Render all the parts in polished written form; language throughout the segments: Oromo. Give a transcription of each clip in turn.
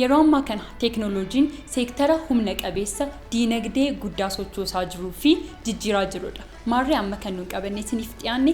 Yeroo ammaa kana teeknooloojiin seektara humna qabeessa diinagdee guddaa sochoosaa jiruu fi jijjiiraa jirudha. Maarree amma kan nuun qabannee isiniif dhiyaanne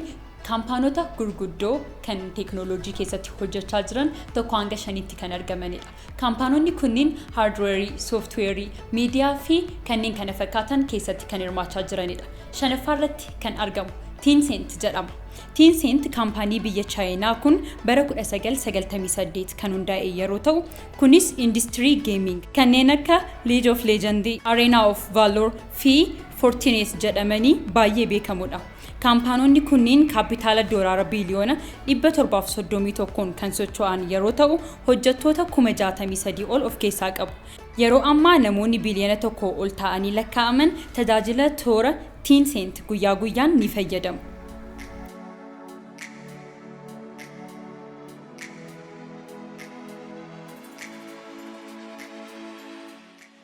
kaampaanoota gurguddoo kan teeknooloojii keessatti hojjechaa jiran tokko hanga shaniitti kan argamanidha. Kaampaanoonni kunniin haardweerii, sooftuweerii, miidiyaa fi kanneen kana fakkaatan keessatti kan hirmaachaa jiranidha. Shanaffaarratti kan argamu Tencent jedhama. Tencent kaampaanii biyya Chaayinaa kun bara 1998 kan hundaa'e yeroo ta'u, kunis industirii geeming kanneen akka League of Legends, Arena of Valor fi Fortnite jedhamanii baay'ee beekamudha. Kaampaanoonni kunniin kaapitaala doolaara biliyoona 731 kan socho'an yeroo ta'u, hojjettoota 63,000 ol of keessaa qabu. Yeroo ammaa namoonni biliyoona 1 ol ta'anii lakkaa'aman tajaajila toora Tencent guyyaa guyyaan ni fayyadamu.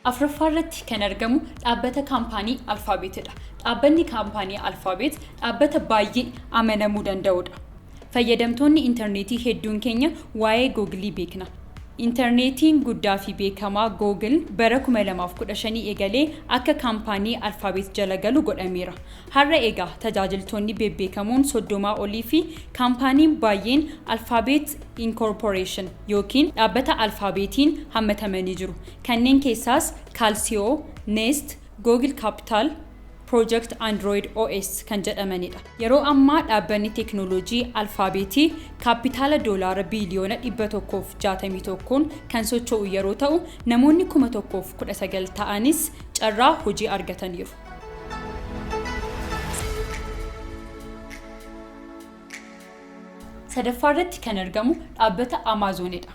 Afuraffaarratti kan argamu dhaabbata kaampaanii Alfaabeetidha. Dhaabbanni kaampaanii Alfaabeet dhaabbata baay'ee amanamuu danda'udha. Fayyadamtoonni intarneetii hedduun keenya waa'ee Googlii beekna. Intarneetiin guddaa fi beekamaa Google bara 2015 eegalee akka kaampaanii Alfaabeet jala galu godhameera. Har'a egaa tajaajiltoonni beekamoon 30 olii fi kaampaaniin baay'een Alfaabeet Incorporation yookiin dhaabbata Alfaabeetiin hammatamanii jiru. Kanneen keessaas Calcio, Nest, Google Capital, Project Android OS kan jedhamanidha. Yeroo ammaa dhaabbanni teeknooloojii Alfaabeetii kaapitaala doolaara biliyoona 161 kan socho'u yeroo ta'u, namoonni 1,019 ta'anis carraa hojii argataniiru. Sadaffaarratti kan argamu dhaabbata Amaazonidha.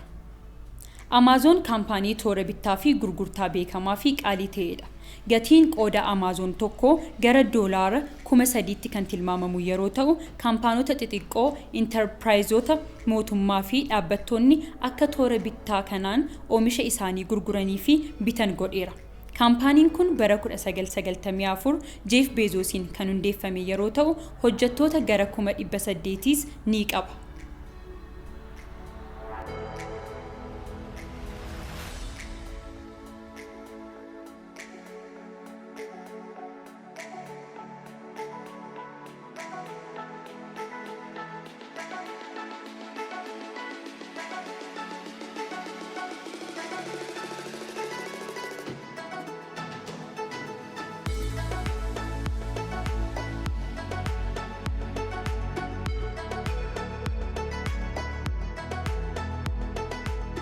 Amazon kaampaanii toora bittaa fi gurgurtaa beekamaa fi qaalii ta'edha. Gatiin qooda Amazon tokko gara doolaara 3,000tti kan tilmaamamu yeroo ta'u, kaampaanota xixiqqoo, intarpiraayizoota mootummaa fi dhaabbattoonni akka toora bittaa kanaan oomisha isaanii gurguranii fi bitan godheera. Kaampaaniin kun bara 1994 Jeef Beezoosiin kan hundeeffame yeroo ta'u, hojjettoota gara 800s ni qaba.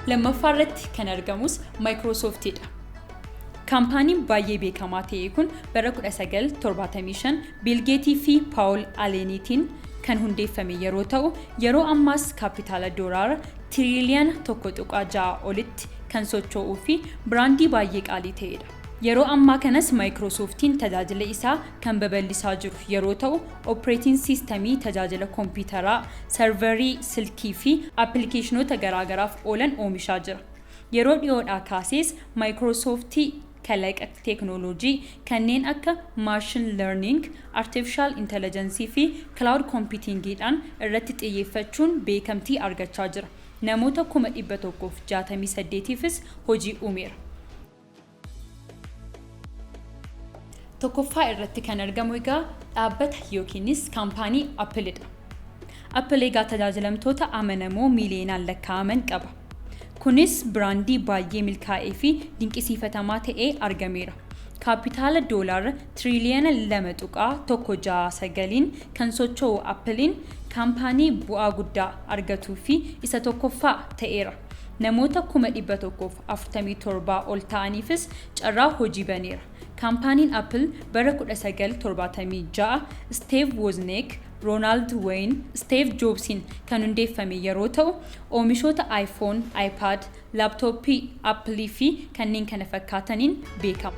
Lammaffaarratti kan argamus Microsoftidha. Kaampaaniin baay'ee beekamaa ta'e kun bara 1975 Bill Geetii fi Paul Alleniitiin kan hundeeffame yeroo ta'u, yeroo ammaas kaapitaala doolaara tiriliyoona 1.6 olitti kan socho'uu fi biraandii baay'ee qaalii ta'edha. Yeroo ammaa kanas Microsoftiin tajaajila isaa kan babal'isaa jiru yeroo ta'u, operating systemii tajaajila kompiitaraa, serverii, silkii fi appilikeeshinoota garaagaraaf oolan oomishaa jira. Yeroo dhiyoodhaa kaasees Microsoftii kalaqa teeknooloojii kanneen akka machine learning, artificial intelligence fi cloud computingidhaan irratti xiyyeeffachuun beekamtii argachaa jira. Namoota 168fis hojii uumeera. Tokkoffaa irratti kan argamu egaa dhaabbata yookiinis kaampaanii Appleedha. Apple egaa tajaajilamtoota amanamoo miiliyoonaan lakkaa'aman qaba. Kunis biraandii baay'ee milkaa'ee fi dinqisiifatamaa ta'ee argameera. Kaapitaala doolaara tiriliyoona 2.169 kan socho'u Applein kaampaanii bu'aa guddaa argatuu fi isa tokkoffaa ta'eera. Namoota 147 ol ta'aniifis carraa hojii baneera. Kaampaaniin Apple bara 1976 Steve Wozniak, Ronald Wayne, Steve Jobsiin kan hundeeffame yeroo ta'u, oomishoota iPhone, iPad, laaptooppii Apple fi kanneen kana fakkaataniin beekama.